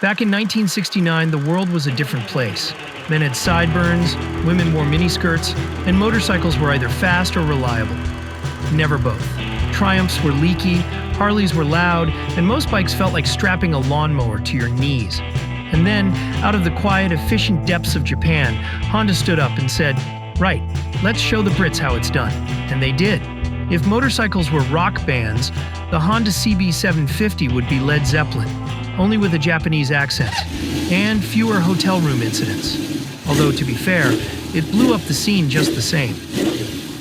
Back in 1969, the world was a different place. Men had sideburns, women wore miniskirts, and motorcycles were either fast or reliable. Never both. Triumphs were leaky, Harleys were loud, and most bikes felt like strapping a lawnmower to your knees. And then, out of the quiet, efficient depths of Japan, Honda stood up and said, "Right, let's show the Brits how it's done." And they did. If motorcycles were rock bands, the Honda CB750 would be Led Zeppelin, only with a Japanese accent, and fewer hotel room incidents. Although, to be fair, it blew up the scene just the same.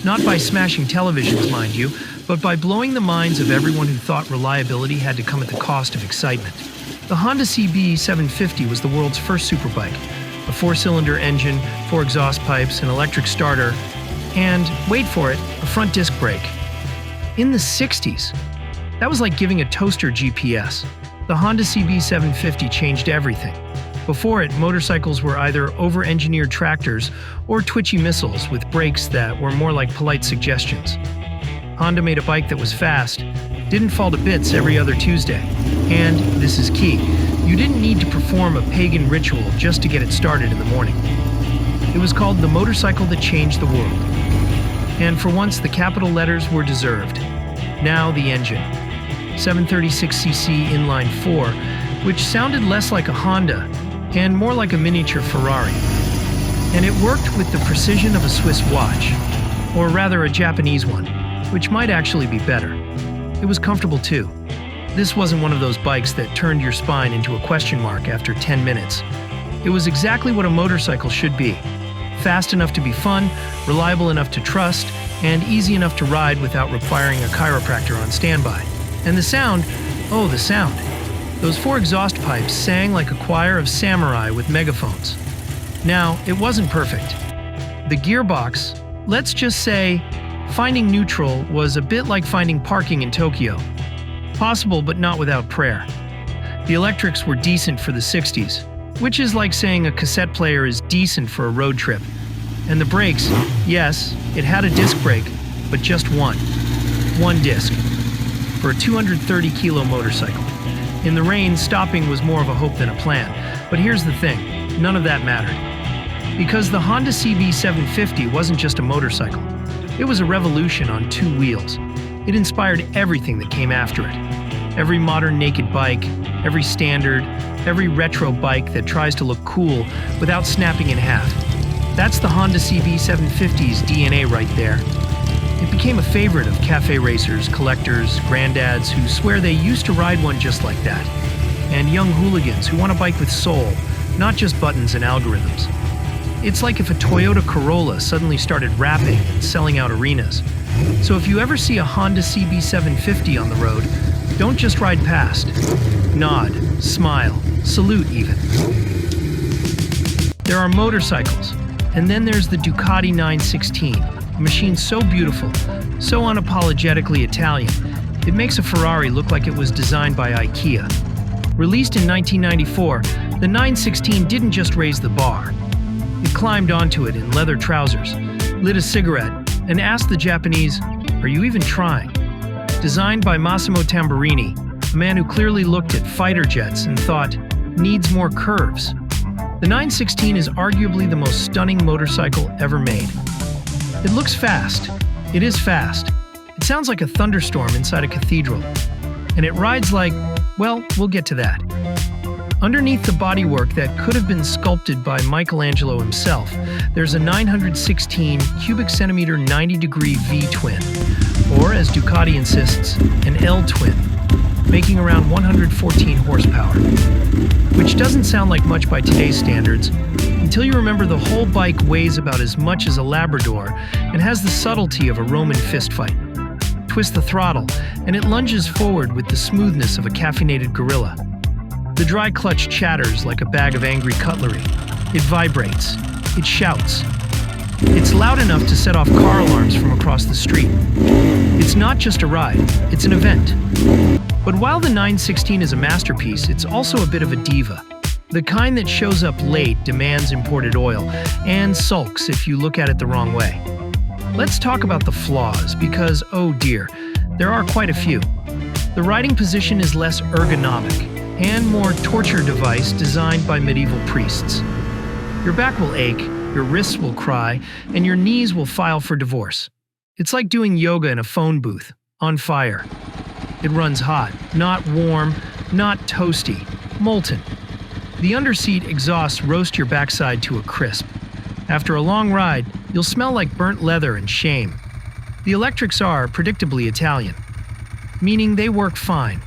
Not by smashing televisions, mind you, but by blowing the minds of everyone who thought reliability had to come at the cost of excitement. The Honda CB750 was the world's first superbike. A 4-cylinder engine, 4 exhaust pipes, an electric starter, and, wait for it, a front disc brake. In the 60s, that was like giving a toaster GPS. The Honda CB750 changed everything. Before it, motorcycles were either over-engineered tractors or twitchy missiles with brakes that were more like polite suggestions. Honda made a bike that was fast, didn't fall to bits every other Tuesday, and, this is key, you didn't need to perform a pagan ritual just to get it started in the morning. It was called the motorcycle that changed the world. And for once, the capital letters were deserved. Now the engine. 736cc inline 4, which sounded less like a Honda and more like a miniature Ferrari. And it worked with the precision of a Swiss watch, or rather a Japanese one, which might actually be better. It was comfortable too. This wasn't one of those bikes that turned your spine into a question mark after 10 minutes. It was exactly what a motorcycle should be. Fast enough to be fun, reliable enough to trust, and easy enough to ride without requiring a chiropractor on standby. And the sound, oh, the sound. Those 4 exhaust pipes sang like a choir of samurai with megaphones. Now, it wasn't perfect. The gearbox, let's just say, finding neutral was a bit like finding parking in Tokyo. Possible, but not without prayer. The electrics were decent for the 60s, which is like saying a cassette player is decent for a road trip. And the brakes, yes, it had a disc brake, but just one. One disc. For a 230-kilo motorcycle. In the rain, stopping was more of a hope than a plan. But here's the thing, none of that mattered. Because the Honda CB750 wasn't just a motorcycle. It was a revolution on 2 wheels. It inspired everything that came after it. Every modern naked bike, every standard, every retro bike that tries to look cool without snapping in half. That's the Honda CB750's DNA right there. It became a favorite of cafe racers, collectors, granddads who swear they used to ride one just like that, and young hooligans who want a bike with soul, not just buttons and algorithms. It's like if a Toyota Corolla suddenly started rapping and selling out arenas. So if you ever see a Honda CB750 on the road, don't just ride past. Nod, smile, salute even. There are motorcycles, and then there's the Ducati 916, a machine so beautiful, so unapologetically Italian, it makes a Ferrari look like it was designed by IKEA. Released in 1994, the 916 didn't just raise the bar. It climbed onto it in leather trousers, lit a cigarette, and asked the Japanese, "Are you even trying?" Designed by Massimo Tamburini, a man who clearly looked at fighter jets and thought, needs more curves. The 916 is arguably the most stunning motorcycle ever made. It looks fast. It is fast. It sounds like a thunderstorm inside a cathedral. And it rides like, well, we'll get to that. Underneath the bodywork that could have been sculpted by Michelangelo himself, there's a 916 cubic centimeter 90-degree V-twin, or as Ducati insists, an L-twin, making around 114 horsepower. Which doesn't sound like much by today's standards, until you remember the whole bike weighs about as much as a Labrador and has the subtlety of a Roman fistfight. Twist the throttle, and it lunges forward with the smoothness of a caffeinated gorilla. The dry clutch chatters like a bag of angry cutlery. It vibrates. It shouts. It's loud enough to set off car alarms from across the street. It's not just a ride, it's an event. But while the 916 is a masterpiece, it's also a bit of a diva. The kind that shows up late, demands imported oil, and sulks if you look at it the wrong way. Let's talk about the flaws, because, oh dear, there are quite a few. The riding position is less ergonomic. and more torture device designed by medieval priests. Your back will ache, your wrists will cry, and your knees will file for divorce. It's like doing yoga in a phone booth, on fire. It runs hot, not warm, not toasty, molten. The underseat exhausts roast your backside to a crisp. After a long ride, you'll smell like burnt leather and shame. The electrics are predictably Italian, meaning they work fine,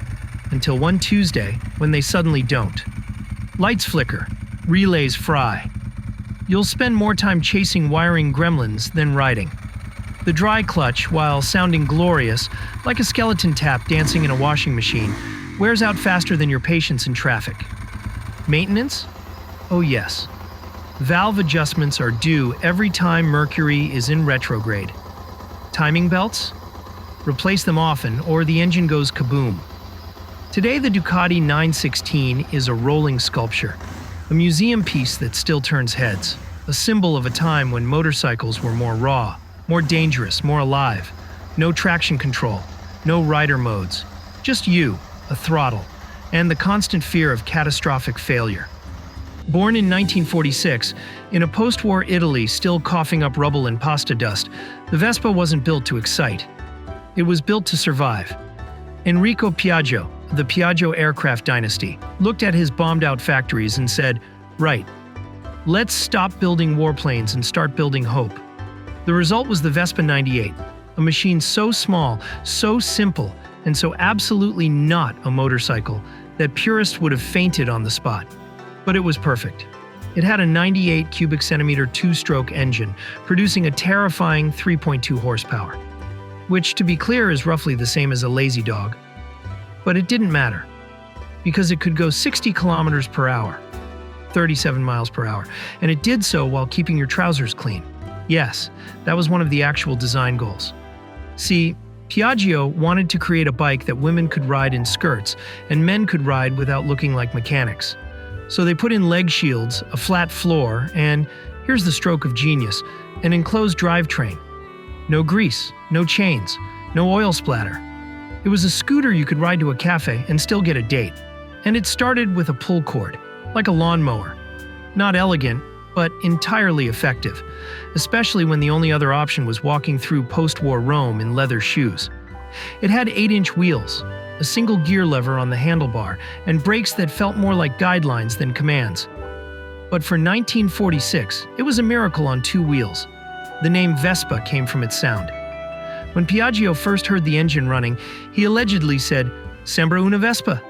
until one Tuesday when they suddenly don't. Lights flicker, relays fry. You'll spend more time chasing wiring gremlins than riding. The dry clutch, while sounding glorious, like a skeleton tap dancing in a washing machine, wears out faster than your patience in traffic. Maintenance? Oh yes. Valve adjustments are due every time Mercury is in retrograde. Timing belts? Replace them often or the engine goes kaboom. Today the Ducati 916 is a rolling sculpture, a museum piece that still turns heads, a symbol of a time when motorcycles were more raw, more dangerous, more alive. No traction control, no rider modes, just you, a throttle, and the constant fear of catastrophic failure. Born in 1946, in a post-war Italy still coughing up rubble and pasta dust, the Vespa wasn't built to excite. It was built to survive. Enrico Piaggio, of the Piaggio aircraft dynasty, looked at his bombed-out factories and said, "Right, let's stop building warplanes and start building hope." The result was the Vespa 98, a machine so small, so simple, and so absolutely not a motorcycle that purists would have fainted on the spot. But it was perfect. It had a 98 cubic centimeter two-stroke engine, producing a terrifying 3.2 horsepower, which, to be clear, is roughly the same as a lazy dog. But it didn't matter, because it could go 60 kilometers per hour, 37 miles per hour, and it did so while keeping your trousers clean. Yes, that was one of the actual design goals. See, Piaggio wanted to create a bike that women could ride in skirts and men could ride without looking like mechanics. So they put in leg shields, a flat floor, and, here's the stroke of genius, an enclosed drivetrain. No grease, no chains, no oil splatter. It was a scooter you could ride to a cafe and still get a date. And it started with a pull cord, like a lawnmower. Not elegant, but entirely effective, especially when the only other option was walking through post-war Rome in leather shoes. It had 8-inch wheels, a single gear lever on the handlebar, and brakes that felt more like guidelines than commands. But for 1946, it was a miracle on two wheels. The name Vespa came from its sound. When Piaggio first heard the engine running, he allegedly said, "Sembra una Vespa."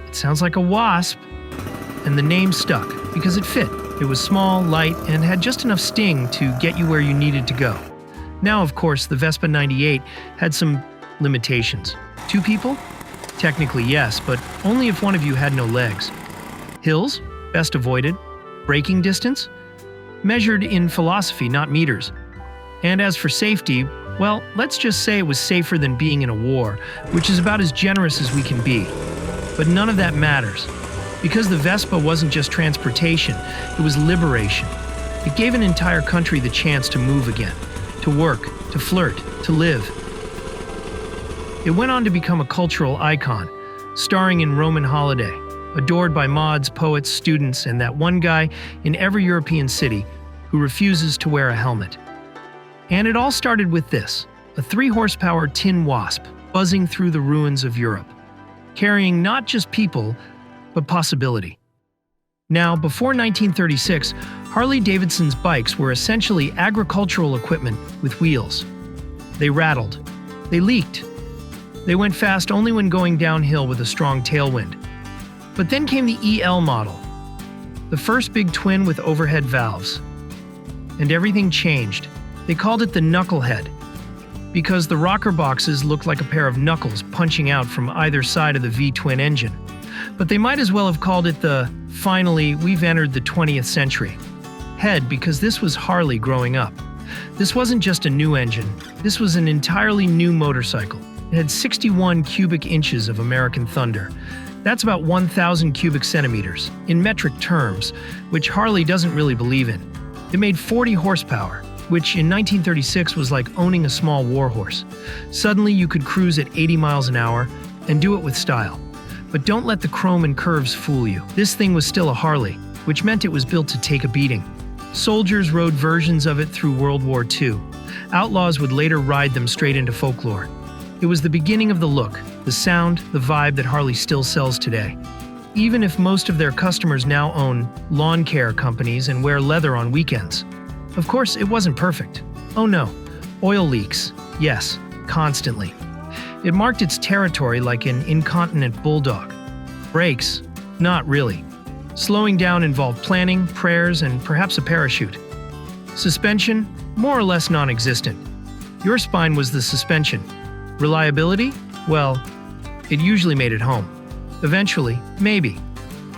It sounds like a wasp. And the name stuck, because it fit. It was small, light, and had just enough sting to get you where you needed to go. Now, of course, the Vespa 98 had some limitations. 2 people? Technically yes, but only if one of you had no legs. Hills? Best avoided. Braking distance? Measured in philosophy, not meters. And as for safety, well, let's just say it was safer than being in a war, which is about as generous as we can be. But none of that matters. Because the Vespa wasn't just transportation, it was liberation. It gave an entire country the chance to move again, to work, to flirt, to live. It went on to become a cultural icon, starring in Roman Holiday, adored by mods, poets, students, and that one guy in every European city who refuses to wear a helmet. And it all started with this, a 3-horsepower tin wasp buzzing through the ruins of Europe, carrying not just people, but possibility. Now, before 1936, Harley-Davidson's bikes were essentially agricultural equipment with wheels. They rattled. They leaked. They went fast only when going downhill with a strong tailwind. But then came the EL model, the first big twin with overhead valves. And everything changed. They called it the Knucklehead, because the rocker boxes looked like a pair of knuckles punching out from either side of the V-twin engine. But they might as well have called it the, finally, we've entered the 20th century. Head, because this was Harley growing up. This wasn't just a new engine, this was an entirely new motorcycle. It had 61 cubic inches of American thunder. That's about 1,000 cubic centimeters, in metric terms, which Harley doesn't really believe in. It made 40 horsepower, which in 1936 was like owning a small warhorse. Suddenly you could cruise at 80 miles an hour and do it with style. But don't let the chrome and curves fool you. This thing was still a Harley, which meant it was built to take a beating. Soldiers rode versions of it through World War II. Outlaws would later ride them straight into folklore. It was the beginning of the look, the sound, the vibe that Harley still sells today. Even if most of their customers now own lawn care companies and wear leather on weekends. Of course, it wasn't perfect. Oh no, oil leaks. Yes, constantly. It marked its territory like an incontinent bulldog. Brakes? Not really. Slowing down involved planning, prayers, and perhaps a parachute. Suspension? More or less non-existent. Your spine was the suspension. Reliability? Well, it usually made it home. Eventually, maybe.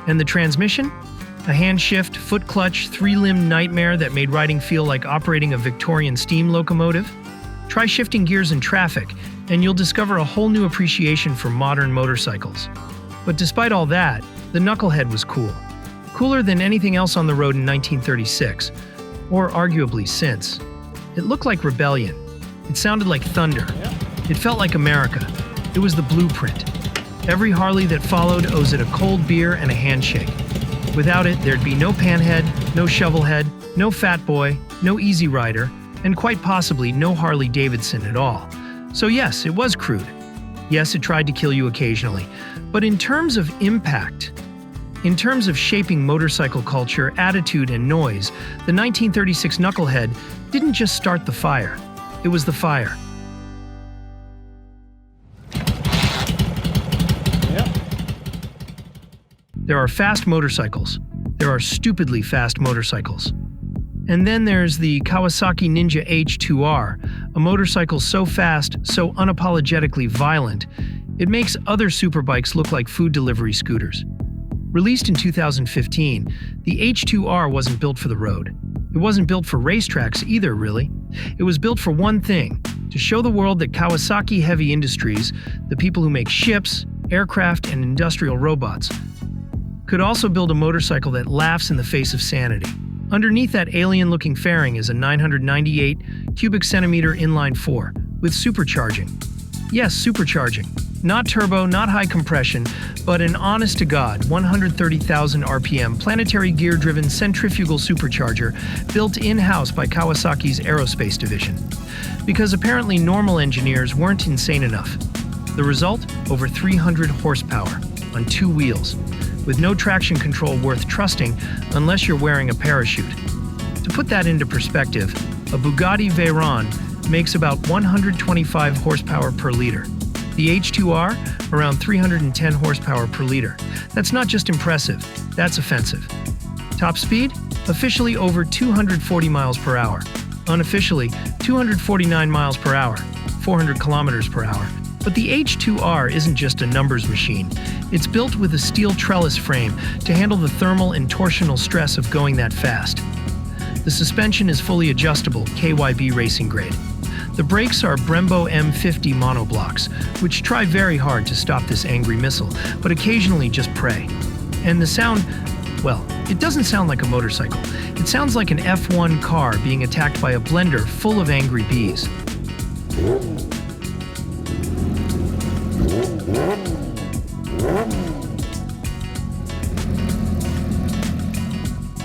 And the transmission? A hand shift, foot clutch, three-limb nightmare that made riding feel like operating a Victorian steam locomotive? Try shifting gears in traffic, and you'll discover a whole new appreciation for modern motorcycles. But despite all that, the Knucklehead was cool. Cooler than anything else on the road in 1936, or arguably since. It looked like rebellion. It sounded like thunder. It felt like America. It was the blueprint. Every Harley that followed owes it a cold beer and a handshake. Without it, there'd be no Panhead, no Shovelhead, no Fat Boy, no Easy Rider, and quite possibly no Harley-Davidson at all. So yes, it was crude. Yes, it tried to kill you occasionally. But in terms of impact, in terms of shaping motorcycle culture, attitude, and noise, the 1936 Knucklehead didn't just start the fire. It was the fire. There are fast motorcycles. There are stupidly fast motorcycles. And then there's the Kawasaki Ninja H2R, a motorcycle so fast, so unapologetically violent, it makes other superbikes look like food delivery scooters. Released in 2015, the H2R wasn't built for the road. It wasn't built for racetracks either, really. It was built for one thing, to show the world that Kawasaki Heavy Industries, the people who make ships, aircraft, and industrial robots, could also build a motorcycle that laughs in the face of sanity. Underneath that alien-looking fairing is a 998 cubic centimeter inline-4 with supercharging. Yes, supercharging. Not turbo, not high compression, but an honest-to-God 130,000 RPM planetary gear-driven centrifugal supercharger built in-house by Kawasaki's aerospace division. Because apparently normal engineers weren't insane enough. The result? Over 300 horsepower on two wheels, with no traction control worth trusting unless you're wearing a parachute. To put that into perspective, a Bugatti Veyron makes about 125 horsepower per liter. The H2R, around 310 horsepower per liter. That's not just impressive, that's offensive. Top speed? Officially over 240 miles per hour. Unofficially, 249 miles per hour, 400 kilometers per hour. But the H2R isn't just a numbers machine. It's built with a steel trellis frame to handle the thermal and torsional stress of going that fast. The suspension is fully adjustable, KYB racing grade. The brakes are Brembo M50 monoblocks, which try very hard to stop this angry missile, but occasionally just pray. And the sound, well, it doesn't sound like a motorcycle. It sounds like an F1 car being attacked by a blender full of angry bees.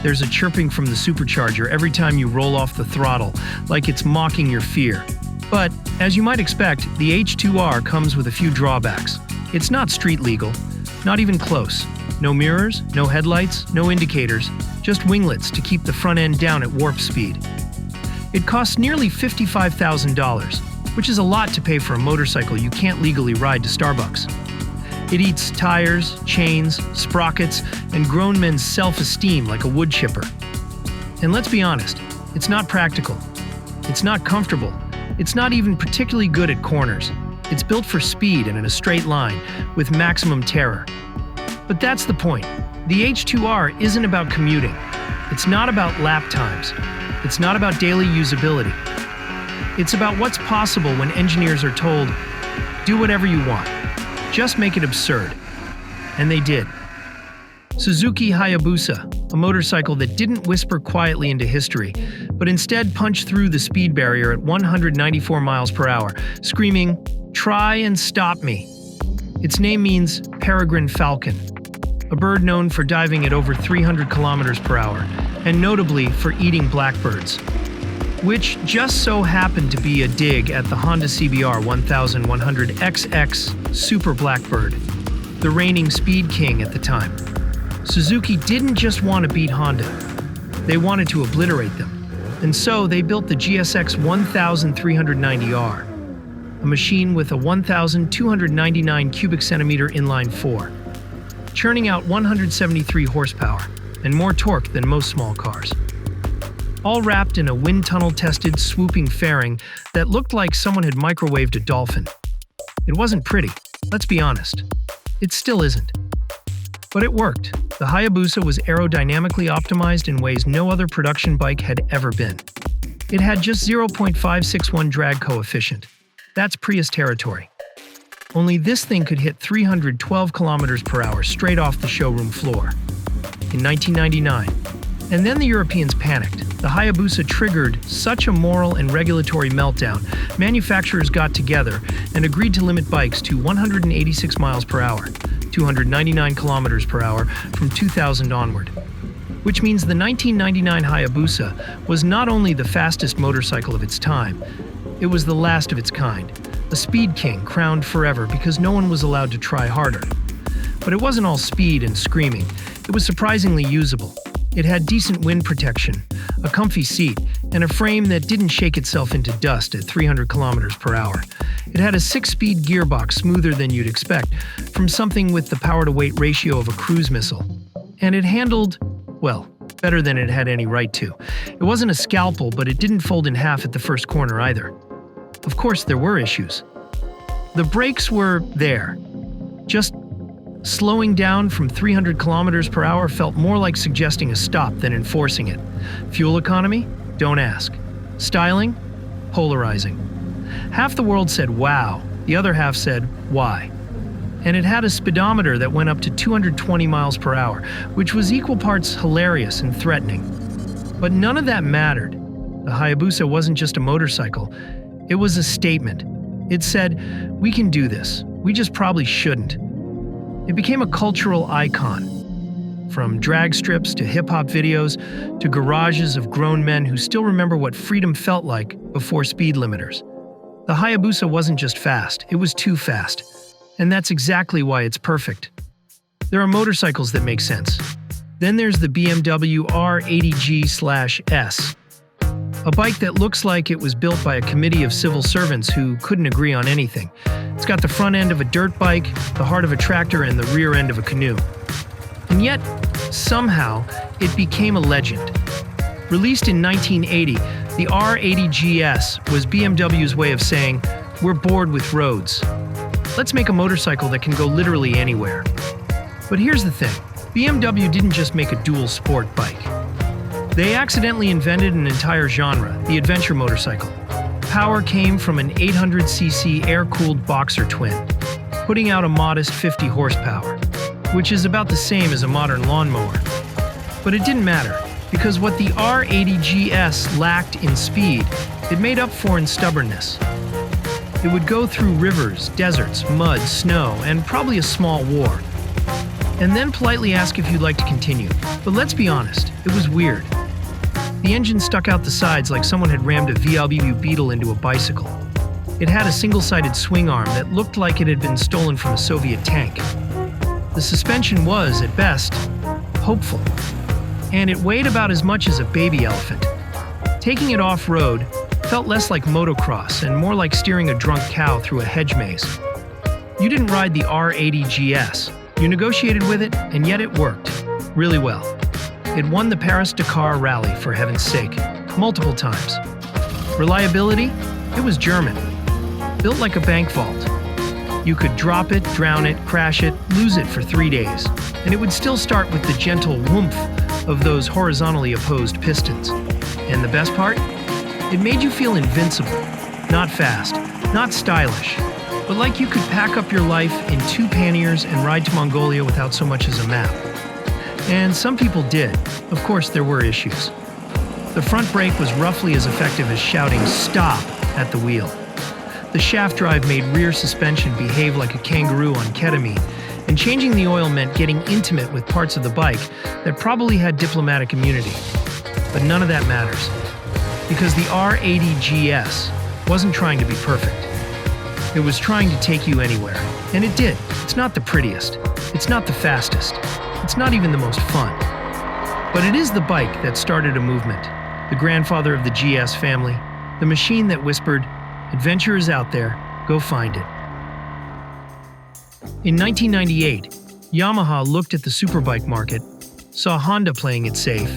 There's a chirping from the supercharger every time you roll off the throttle, like it's mocking your fear. But, as you might expect, the H2R comes with a few drawbacks. It's not street legal, not even close. No mirrors, no headlights, no indicators, just winglets to keep the front end down at warp speed. It costs nearly $55,000, which is a lot to pay for a motorcycle you can't legally ride to Starbucks. It eats tires, chains, sprockets, and grown men's self-esteem like a wood chipper. And let's be honest, it's not practical. It's not comfortable. It's not even particularly good at corners. It's built for speed and in a straight line, with maximum terror. But that's the point. The H2R isn't about commuting. It's not about lap times. It's not about daily usability. It's about what's possible when engineers are told, do whatever you want. Just make it absurd. And they did. Suzuki Hayabusa, a motorcycle that didn't whisper quietly into history, but instead punched through the speed barrier at 194 miles per hour, screaming, "Try and stop me." Its name means peregrine falcon, a bird known for diving at over 300 kilometers per hour, and notably for eating blackbirds, which just so happened to be a dig at the Honda CBR 1100XX Super Blackbird, the reigning speed king at the time. Suzuki didn't just want to beat Honda, they wanted to obliterate them. And so they built the GSX 1390R, a machine with a 1,299 cubic centimeter inline 4, churning out 173 horsepower and more torque than most small cars. All wrapped in a wind tunnel-tested swooping fairing that looked like someone had microwaved a dolphin. It wasn't pretty, let's be honest. It still isn't. But it worked. The Hayabusa was aerodynamically optimized in ways no other production bike had ever been. It had just 0.561 drag coefficient. That's Prius territory. Only this thing could hit 312 kilometers per hour straight off the showroom floor. In 1999, and then the Europeans panicked. The Hayabusa triggered such a moral and regulatory meltdown, manufacturers got together and agreed to limit bikes to 186 miles per hour, 299 kilometers per hour from 2000 onward. Which means the 1999 Hayabusa was not only the fastest motorcycle of its time, it was the last of its kind, a speed king crowned forever because no one was allowed to try harder. But it wasn't all speed and screaming, it was surprisingly usable. It had decent wind protection, a comfy seat, and a frame that didn't shake itself into dust at 300 kilometers per hour. It had a 6-speed gearbox smoother than you'd expect from something with the power-to-weight ratio of a cruise missile. And it handled, well, better than it had any right to. It wasn't a scalpel, but it didn't fold in half at the first corner either. Of course, there were issues. The brakes were there. Just slowing down from 300 kilometers per hour felt more like suggesting a stop than enforcing it. Fuel economy? Don't ask. Styling? Polarizing. Half the world said wow, the other half said why. And it had a speedometer that went up to 220 miles per hour, which was equal parts hilarious and threatening. But none of that mattered. The Hayabusa wasn't just a motorcycle, it was a statement. It said, we can do this, we just probably shouldn't. It became a cultural icon. From drag strips to hip-hop videos to garages of grown men who still remember what freedom felt like before speed limiters. The Hayabusa wasn't just fast, it was too fast. And that's exactly why it's perfect. There are motorcycles that make sense. Then there's the BMW R80G/S, a bike that looks like it was built by a committee of civil servants who couldn't agree on anything. It's got the front end of a dirt bike, the heart of a tractor, and the rear end of a canoe. And yet, somehow, it became a legend. Released in 1980, the R80GS was BMW's way of saying, we're bored with roads. Let's make a motorcycle that can go literally anywhere. But here's the thing, BMW didn't just make a dual sport bike. They accidentally invented an entire genre, the adventure motorcycle. Power came from an 800cc air-cooled boxer twin, putting out a modest 50 horsepower, which is about the same as a modern lawnmower. But it didn't matter, because what the R80GS lacked in speed, it made up for in stubbornness. It would go through rivers, deserts, mud, snow, and probably a small war. And then politely ask if you'd like to continue. But let's be honest, it was weird. The engine stuck out the sides like someone had rammed a VW Beetle into a bicycle. It had a single-sided swing arm that looked like it had been stolen from a Soviet tank. The suspension was, at best, hopeful. And it weighed about as much as a baby elephant. Taking it off-road felt less like motocross and more like steering a drunk cow through a hedge maze. You didn't ride the R80GS. You negotiated with it, and yet it worked. Really well. It won the Paris-Dakar Rally, for heaven's sake, multiple times. Reliability? It was German. Built like a bank vault. You could drop it, drown it, crash it, lose it for 3 days, and it would still start with the gentle whoomph of those horizontally opposed pistons. And the best part? It made you feel invincible. Not fast, not stylish, but like you could pack up your life in 2 panniers and ride to Mongolia without so much as a map. And some people did. Of course, there were issues. The front brake was roughly as effective as shouting "stop" at the wheel. The shaft drive made rear suspension behave like a kangaroo on ketamine, and changing the oil meant getting intimate with parts of the bike that probably had diplomatic immunity. But none of that matters, because the R80GS wasn't trying to be perfect. It was trying to take you anywhere, and it did. It's not the prettiest, it's not the fastest, it's not even the most fun. But it is the bike that started a movement, the grandfather of the GS family, the machine that whispered, "Adventure is out there, go find it." In 1998, Yamaha looked at the superbike market, saw Honda playing it safe,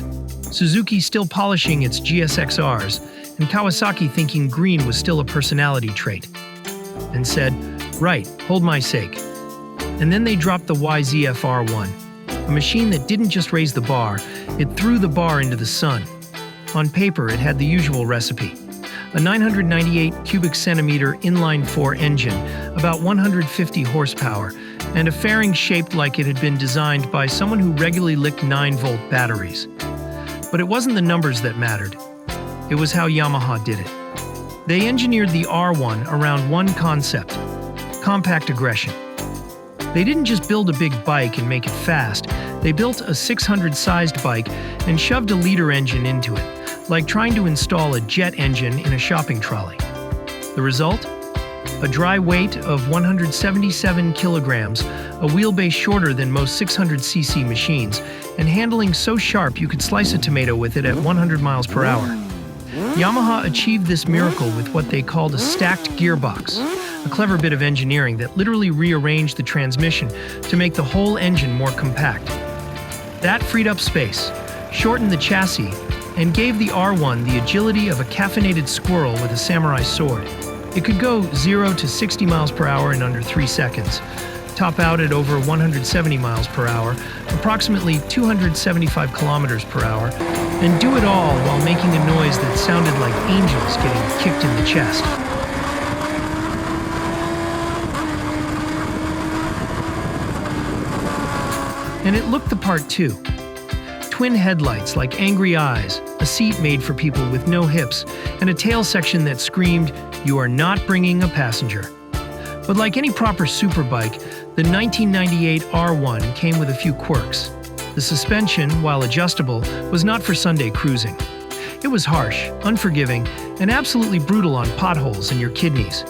Suzuki still polishing its GSX-Rs, and Kawasaki thinking green was still a personality trait, and said, "Right, hold my sake." And then they dropped the YZF-R1, a machine that didn't just raise the bar, it threw the bar into the sun. On paper, it had the usual recipe: a 998 cubic centimeter inline-4 engine, about 150 horsepower, and a fairing shaped like it had been designed by someone who regularly licked 9-volt batteries. But it wasn't the numbers that mattered. It was how Yamaha did it. They engineered the R1 around one concept: compact aggression. They didn't just build a big bike and make it fast, they built a 600-sized bike and shoved a liter engine into it, like trying to install a jet engine in a shopping trolley. The result? A dry weight of 177 kilograms, a wheelbase shorter than most 600cc machines, and handling so sharp you could slice a tomato with it at 100 miles per hour. Yamaha achieved this miracle with what they called a stacked gearbox, a clever bit of engineering that literally rearranged the transmission to make the whole engine more compact. That freed up space, shortened the chassis, and gave the R1 the agility of a caffeinated squirrel with a samurai sword. It could go 0 to 60 miles per hour in under 3 seconds, top out at over 170 miles per hour, approximately 275 kilometers per hour, and do it all while making a noise that sounded like angels getting kicked in the chest. And it looked the part too. Twin headlights like angry eyes, a seat made for people with no hips, and a tail section that screamed, "You are not bringing a passenger." But like any proper superbike, the 1998 R1 came with a few quirks. The suspension, while adjustable, was not for Sunday cruising. It was harsh, unforgiving, and absolutely brutal on potholes and your kidneys.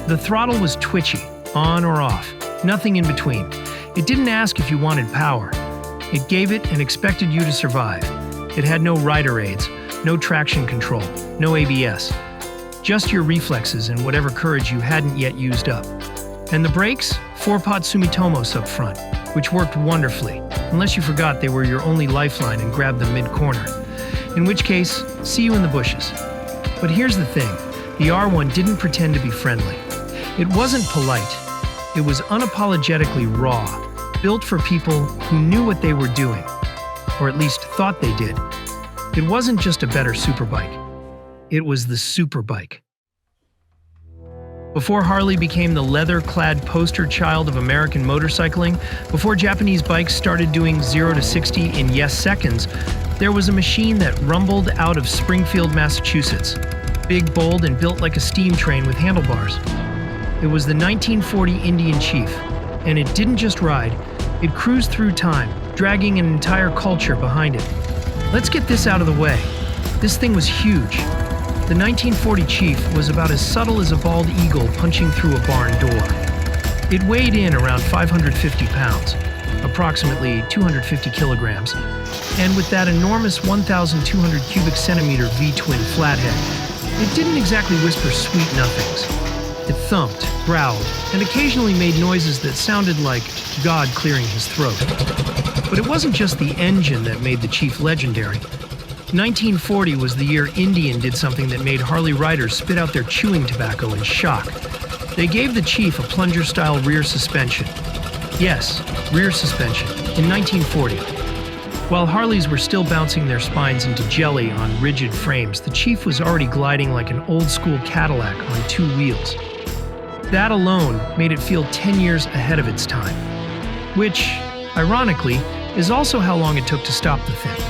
The throttle was twitchy, on or off, nothing in between. It didn't ask if you wanted power. It gave it and expected you to survive. It had no rider aids, no traction control, no ABS. Just your reflexes and whatever courage you hadn't yet used up. And the brakes? 4-pot Sumitomos up front, which worked wonderfully, unless you forgot they were your only lifeline and grabbed them mid-corner. In which case, see you in the bushes. But here's the thing, the R1 didn't pretend to be friendly. It wasn't polite. It was unapologetically raw, built for people who knew what they were doing, or at least thought they did. It wasn't just a better superbike. It was the superbike. Before Harley became the leather-clad poster child of American motorcycling, before Japanese bikes started doing 0 to 60 in yes seconds, there was a machine that rumbled out of Springfield, Massachusetts. Big, bold, and built like a steam train with handlebars. It was the 1940 Indian Chief, and it didn't just ride, it cruised through time, dragging an entire culture behind it. Let's get this out of the way. This thing was huge. The 1940 Chief was about as subtle as a bald eagle punching through a barn door. It weighed in around 550 pounds, approximately 250 kilograms, and with that enormous 1,200 cubic centimeter V-twin flathead, it didn't exactly whisper sweet nothings. It thumped, growled, and occasionally made noises that sounded like God clearing his throat. But it wasn't just the engine that made the Chief legendary. 1940 was the year Indian did something that made Harley riders spit out their chewing tobacco in shock. They gave the Chief a plunger-style rear suspension. Yes, rear suspension, in 1940. While Harleys were still bouncing their spines into jelly on rigid frames, the Chief was already gliding like an old-school Cadillac on 2 wheels. That alone made it feel 10 years ahead of its time. Which, ironically, is also how long it took to stop the thing.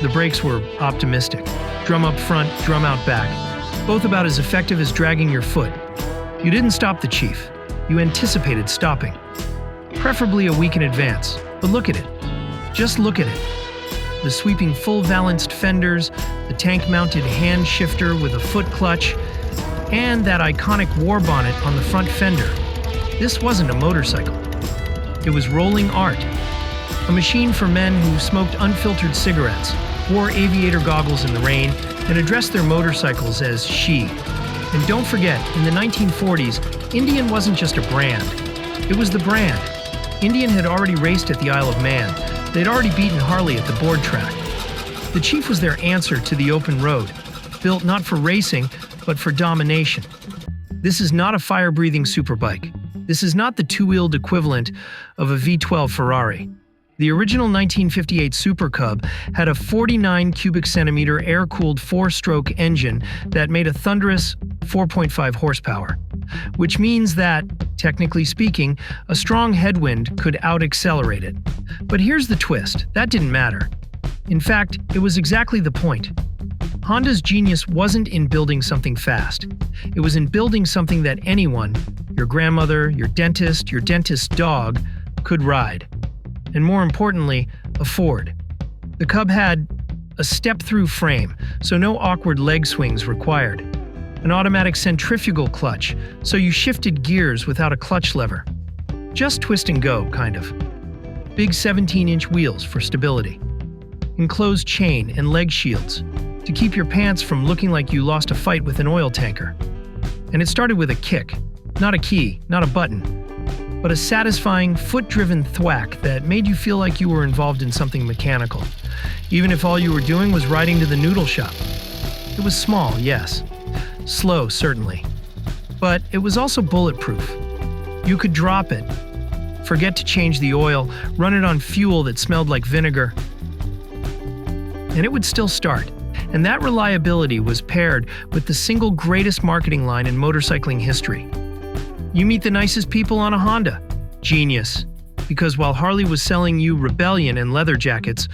The brakes were optimistic. Drum up front, drum out back. Both about as effective as dragging your foot. You didn't stop the Chief. You anticipated stopping. Preferably a week in advance. But look at it. Just look at it. The sweeping full-valenced fenders, the tank-mounted hand shifter with a foot clutch, and that iconic war bonnet on the front fender. This wasn't a motorcycle. It was rolling art. A machine for men who smoked unfiltered cigarettes, wore aviator goggles in the rain, and addressed their motorcycles as she. And don't forget, in the 1940s, Indian wasn't just a brand. It was the brand. Indian had already raced at the Isle of Man. They'd already beaten Harley at the board track. The Chief was their answer to the open road, built not for racing, but for domination. This is not a fire-breathing superbike. This is not the two-wheeled equivalent of a V12 Ferrari. The original 1958 Super Cub had a 49 cubic centimeter air-cooled four-stroke engine that made a thunderous 4.5 horsepower, which means that, technically speaking, a strong headwind could out-accelerate it. But here's the twist: that didn't matter. In fact, it was exactly the point. Honda's genius wasn't in building something fast. It was in building something that anyone, your grandmother, your dentist's dog, could ride. And more importantly, afford. The Cub had a step-through frame, so no awkward leg swings required. An automatic centrifugal clutch, so you shifted gears without a clutch lever. Just twist and go, kind of. Big 17-inch wheels for stability. Enclosed chain and leg shields to keep your pants from looking like you lost a fight with an oil tanker. And it started with a kick, not a key, not a button, but a satisfying, foot-driven thwack that made you feel like you were involved in something mechanical, even if all you were doing was riding to the noodle shop. It was small, yes. Slow, certainly. But it was also bulletproof. You could drop it, forget to change the oil, run it on fuel that smelled like vinegar, and it would still start. And that reliability was paired with the single greatest marketing line in motorcycling history. You meet the nicest people on a Honda. Genius. Because while Harley was selling you rebellion and leather jackets,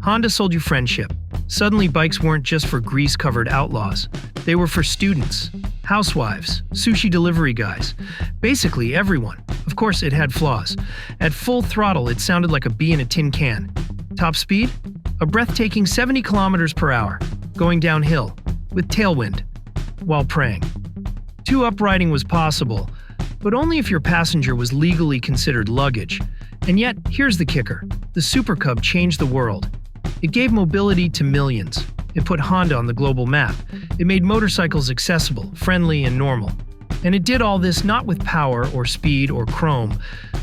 Honda sold you friendship. Suddenly, bikes weren't just for grease-covered outlaws. They were for students, housewives, sushi delivery guys, basically everyone. Of course, it had flaws. At full throttle, it sounded like a bee in a tin can. Top speed? A breathtaking 70 kilometers per hour, going downhill, with tailwind, while praying. Two-up riding was possible, but only if your passenger was legally considered luggage. And yet, here's the kicker. The Super Cub changed the world. It gave mobility to millions. It put Honda on the global map. It made motorcycles accessible, friendly, and normal. And it did all this not with power or speed or chrome,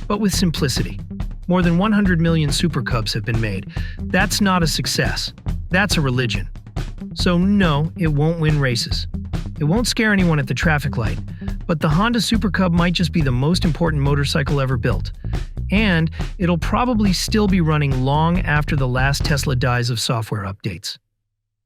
but with simplicity. More than 100 million Super Cubs have been made. That's not a success. That's a religion. So no, it won't win races. It won't scare anyone at the traffic light, but the Honda Super Cub might just be the most important motorcycle ever built. And it'll probably still be running long after the last Tesla dies of software updates.